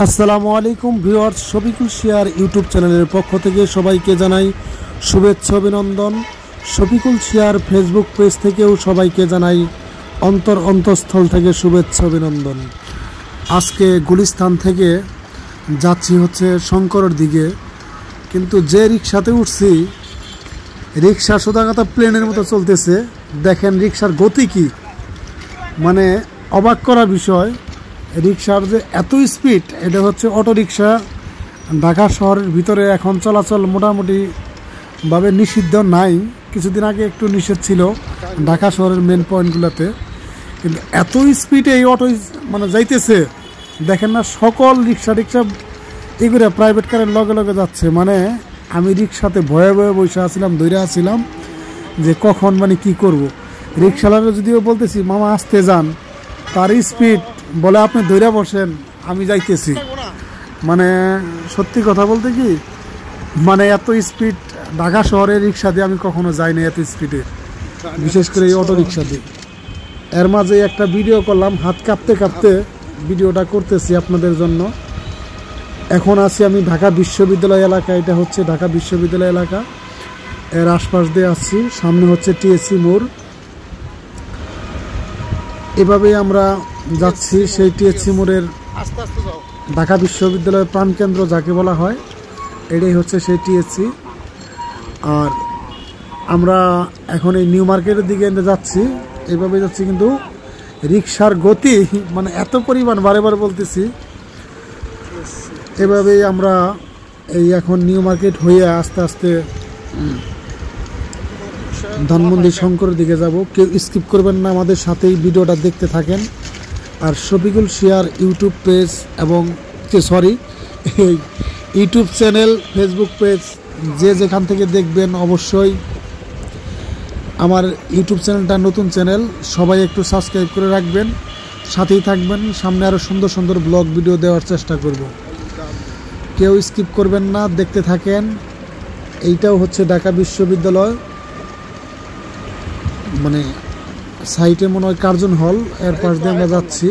আসসালামু আলাইকুম ভিউয়ার্স, শফিকুল শিয়ার ইউটিউব চ্যানেলের পক্ষ থেকে সবাইকে জানাই শুভেচ্ছা অভিনন্দন। শফিকুল শিয়ার ফেসবুক পেজ থেকেও সবাইকে জানাই অন্তঃস্থল থেকে শুভেচ্ছা অভিনন্দন। আজকে গুলিস্তান থেকে যাচ্ছি হচ্ছে শঙ্করের দিকে, কিন্তু যে রিক্সাতে উঠছি রিক্সা সোদাগাতা প্লেনের মতো চলতেছে। দেখেন রিক্সার গতি কি, মানে অবাক করা বিষয়। রিক্সার যে এত স্পিড, এটা হচ্ছে অটো রিক্সা। ঢাকা শহরের ভিতরে এখন চলাচল মোটামুটিভাবে নিষিদ্ধ নাই, কিছুদিন আগে একটু নিষেধ ছিল ঢাকা শহরের মেন পয়েন্টগুলোতে, কিন্তু এত স্পিডে এই অটো মানে যাইতেছে। দেখেন না, সকল রিক্সা এগুলো প্রাইভেট কারের লগে লগে যাচ্ছে। মানে আমি রিক্সাতে ভয়ে ভয়ে বসে আসছিলাম, ধৈর্য আসছিলাম যে কখন মানে কি করব। রিক্সাওয়ালা যদিও বলতেছি মামা আসতে যান, তার স্পিড বলে আপনি ধৈর্য বসেন, আমি যাইতেছি। মানে সত্যি কথা বলতে কি, মানে এত স্পিড ঢাকা শহরের রিক্সা দিয়ে আমি কখনো যাইনি এত স্পিডে, বিশেষ করে এই অটো রিক্সা দিয়ে। এর মাঝে একটা ভিডিও করলাম, হাত কাঁপতে কাঁপতে ভিডিওটা করতেছি আপনাদের জন্য। এখন আছি আমি ঢাকা বিশ্ববিদ্যালয় এলাকা, এটা হচ্ছে ঢাকা বিশ্ববিদ্যালয় এলাকা, এর আশপাশ দিয়ে আসছি। সামনে হচ্ছে টিএসসি মোড়, এভাবেই আমরা যাচ্ছি সেই টিএসসি মোড়ের ঢাকা বিশ্ববিদ্যালয়ের প্রাণকেন্দ্র যাকে বলা হয়, এটাই হচ্ছে সেই টিএসসি। আর আমরা এখন এই নিউ মার্কেটের দিকে যাচ্ছি, এইভাবে যাচ্ছি, কিন্তু রিক্সার গতি মানে এত পরিমাণ, বারে বারে বলতেছি। এভাবেই আমরা এই এখন নিউ মার্কেট হয়ে আস্তে আস্তে ধানমন্ডি শঙ্করের দিকে যাব। কেউ স্কিপ করবেন না, আমাদের সাথেই ভিডিওটা দেখতে থাকেন। আর শফিকুল শিয়ার ইউটিউব পেজ এবং ইউটিউব চ্যানেল, ফেসবুক পেজ যে যেখান থেকে দেখবেন অবশ্যই আমার ইউটিউব চ্যানেলটা নতুন চ্যানেল, সবাই একটু সাবস্ক্রাইব করে রাখবেন, সাথেই থাকবেন। সামনে আরও সুন্দর সুন্দর ব্লগ ভিডিও দেওয়ার চেষ্টা করব। কেউ স্কিপ করবেন না, দেখতে থাকেন। এইটাও হচ্ছে ঢাকা বিশ্ববিদ্যালয়, মানে সাইটে মনে হয় কার্জন হল, এর পাশ দিয়ে আমরা যাচ্ছি।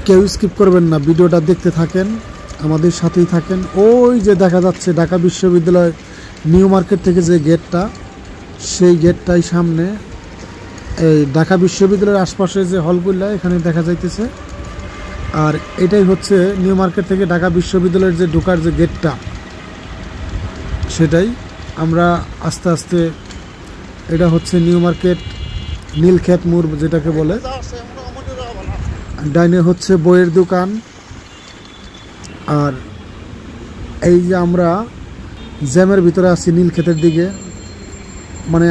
কেউ স্কিপ করবেন না, ভিডিওটা দেখতে থাকেন, আমাদের সাথেই থাকেন। ওই যে দেখা যাচ্ছে ঢাকা বিশ্ববিদ্যালয় নিউ মার্কেট থেকে যে গেটটা, সেই গেটটাই সামনে। এই ঢাকা বিশ্ববিদ্যালয়ের আশপাশে যে হলগুলা এখানে দেখা যাইতেছে। আর এটাই হচ্ছে নিউ মার্কেট থেকে ঢাকা বিশ্ববিদ্যালয়ের যে ঢোকার যে গেটটা, সেটাই। আমরা আস্তে আস্তে, এটা হচ্ছে নিউ মার্কেট নীলক্ষেত মোড় যেটাকে বলে। ডাইনে হচ্ছে বইয়ের দোকান। আর এই যে আমরা জ্যামের ভিতরে আছি নীলক্ষেতের দিকে, মানে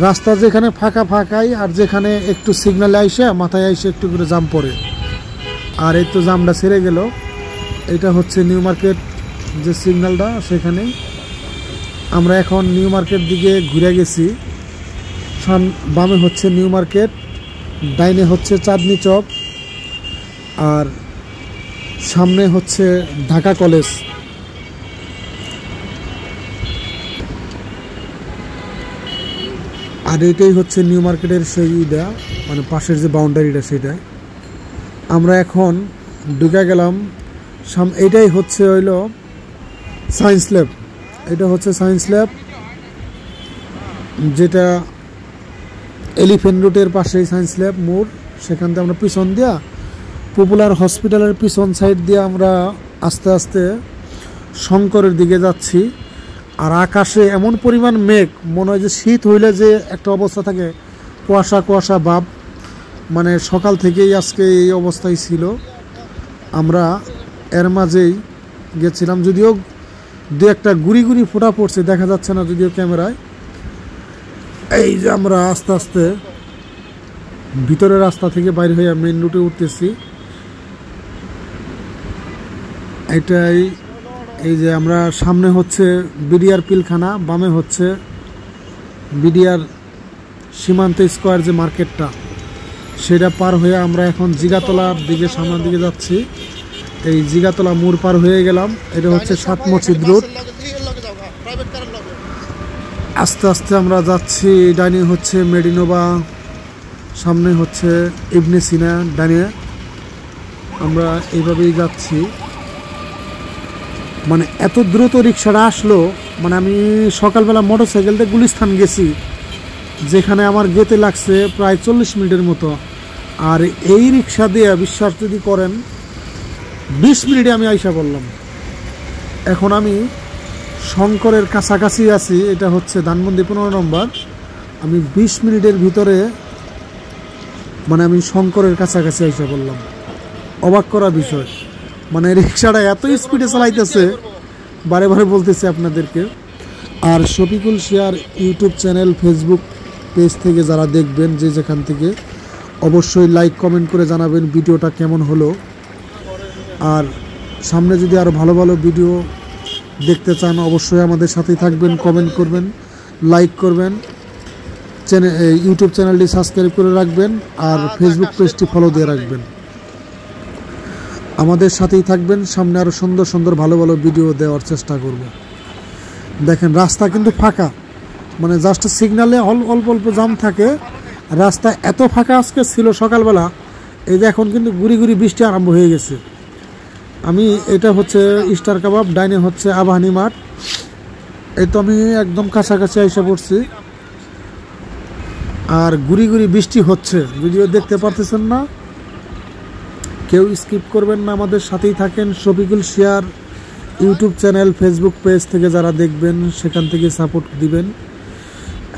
রাস্তা যেখানে ফাঁকা ফাঁকাই, আর যেখানে একটু সিগন্যালে আইসে মাথায় আইসে একটু করে জাম পড়ে। আর এই তো জামটা ছেড়ে গেল, এটা হচ্ছে নিউ মার্কেট যে সিগন্যালটা, সেখানেই আমরা এখন নিউ মার্কেট দিকে ঘুরে গেছি। বামে হচ্ছে নিউ মার্কেট, ডাইনে হচ্ছে চাঁদনি চক, আর সামনে হচ্ছে ঢাকা কলেজ। আর এটাই হচ্ছে নিউ মার্কেটের সেই মানে পাশের যে বাউন্ডারিটা, সেটাই আমরা এখন ঢুকে গেলাম। এটাই হচ্ছে হইলো সায়েন্স ল্যাব, এটা হচ্ছে সায়েন্স ল্যাব, যেটা এলিফ্যান্ট রোডের পাশেই সায়েন্স ল্যাব মোড়। সেখান থেকে আমরা পিছন দিয়া পপুলার হসপিটালের পিছন সাইড দিয়ে আমরা আস্তে আস্তে শঙ্করের দিকে যাচ্ছি। আর আকাশে এমন পরিমাণ মেঘ, মনে হয় যে শীত হইলে যে একটা অবস্থা থাকে, কুয়াশা কুয়াশা ভাব, মানে সকাল থেকেই আজকে এই অবস্থায় ছিল। আমরা এর মাঝেই গেছিলাম, যদিও দু একটা গুড়ি গুড়ি ফোঁটা পড়ছে, দেখা যাচ্ছে না যদিও ক্যামেরায়। এই যে আমরা আস্তে আস্তে ভিতরের রাস্তা থেকে বাইরে হয়ে মেইন রুটে উঠতেছি। এটাই, এই যে আমরা সামনে হচ্ছে বিডিআর পিলখানা, বামে হচ্ছে বিডিআর সীমান্ত স্কোয়ার যে মার্কেটটা, সেটা পার হয়ে আমরা এখন জিগাতলার দিকে সামনের দিকে যাচ্ছি। এই জিগাতলা মোড় পার হয়ে গেলাম, এটা হচ্ছে 7 মসজিদ রোড। আস্তে আস্তে আমরা যাচ্ছি, ডাইনে হচ্ছে মেডিনোভা, সামনে হচ্ছে ইবনে সিনা, ডাইনে আমরা এইভাবেই যাচ্ছি। মানে এত দ্রুত রিক্সাটা আসলো, মানে আমি সকালবেলা মোটরসাইকেল দিয়ে গুলিস্তান গেছি, যেখানে আমার যেতে লাগছে প্রায় 40 মিনিটের মতো। আর এই রিক্সা দিয়ে বিশ্বাস যদি করেন 20 মিনিটে আমি আইসা পড়লাম। এখন আমি শঙ্করের কাছাকাছি আছি, এটা হচ্ছে ধানমন্ডি 15 নম্বর। আমি 20 মিনিটের ভিতরে মানে আমি শঙ্করের কাছাকাছি আইসা পড়লাম। অবাক করা বিষয়, মানে রিক্সাটা এত স্পিডে চালাইতেছে, বারে বারে বলতেছে আপনাদেরকে। আর শফিকুল শিয়ার ইউটিউব চ্যানেল, ফেসবুক পেজ থেকে যারা দেখবেন, যে যেখান থেকে, অবশ্যই লাইক কমেন্ট করে জানাবেন ভিডিওটা কেমন হলো। আর সামনে যদি আরও ভালো ভালো ভিডিও দেখতে চান অবশ্যই আমাদের সাথেই থাকবেন, কমেন্ট করবেন, লাইক করবেন, ইউটিউব চ্যানেলটি সাবস্ক্রাইব করে রাখবেন, আর ফেসবুক পেজটি ফলো দিয়ে রাখবেন। আমাদের সাথেই থাকবেন, সামনে আরও সুন্দর সুন্দর ভালো ভালো ভিডিও দেওয়ার চেষ্টা করব। দেখেন রাস্তা কিন্তু ফাঁকা, মানে জাস্ট সিগনালে অল্প অল্প জাম থাকে। রাস্তা এত ফাঁকা আজকে ছিল সকালবেলা, এই যে এখন কিন্তু গুড়ি গুড়ি বৃষ্টি আরম্ভ হয়ে গেছে। আমি এটা হচ্ছে স্টার কাবাব, ডাইনে হচ্ছে আবাহনী মাঠ। এই তো আমি একদম কাছাকাছি এসে পড়ছি, আর গুড়ি গুড়ি বৃষ্টি হচ্ছে, ভিডিও দেখতে পারতেছেন না। কেউ স্কিপ করবেন না, আমাদের সাথেই থাকেন। শফিকুল শিয়ার ইউটিউব চ্যানেল, ফেসবুক পেজ থেকে যারা দেখবেন সেখান থেকে সাপোর্ট দিবেন।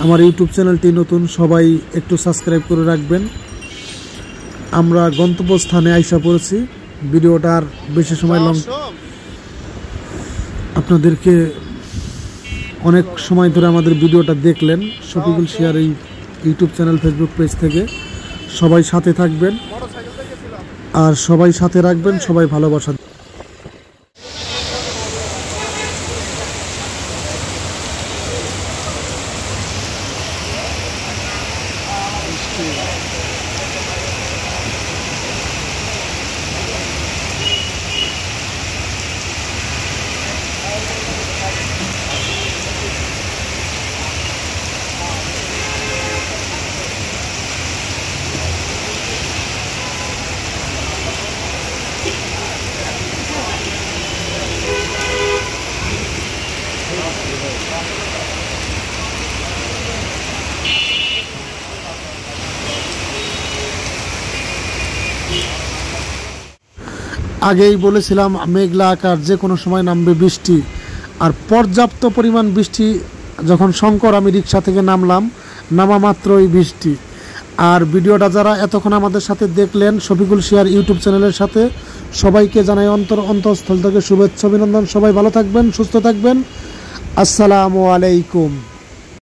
আমার ইউটিউব চ্যানেলটি নতুন, সবাই একটু সাবস্ক্রাইব করে রাখবেন। আমরা গন্তব্যস্থানে আইসা পড়েছি। ভিডিওটা আর বেশি সময় আপনাদেরকে অনেক সময় ধরে আমাদের ভিডিওটা দেখলেন শফিকুল শিয়ার এই ইউটিউব চ্যানেল, ফেসবুক পেজ থেকে। সবাই সাথে থাকবেন আর সবাই সাথে রাখবেন, সবাই ভালোবাসা। আগেই বলেছিলাম মেঘলা আকাশ, যে কোনো সময় নামবে বৃষ্টি। আর পর্যাপ্ত পরিমাণ বৃষ্টি। যখন শঙ্কর আমি রিক্সা থেকে নামলাম, নামা মাত্রই বৃষ্টি। আর ভিডিওটা যারা এতক্ষণ আমাদের সাথে দেখলেন শফিকুল শিয়ার ইউটিউব চ্যানেলের সাথে, সবাইকে জানাই অন্তঃস্থল থেকে শুভেচ্ছা অভিনন্দন। সবাই ভালো থাকবেন, সুস্থ থাকবেন। আসসালামু আলাইকুম।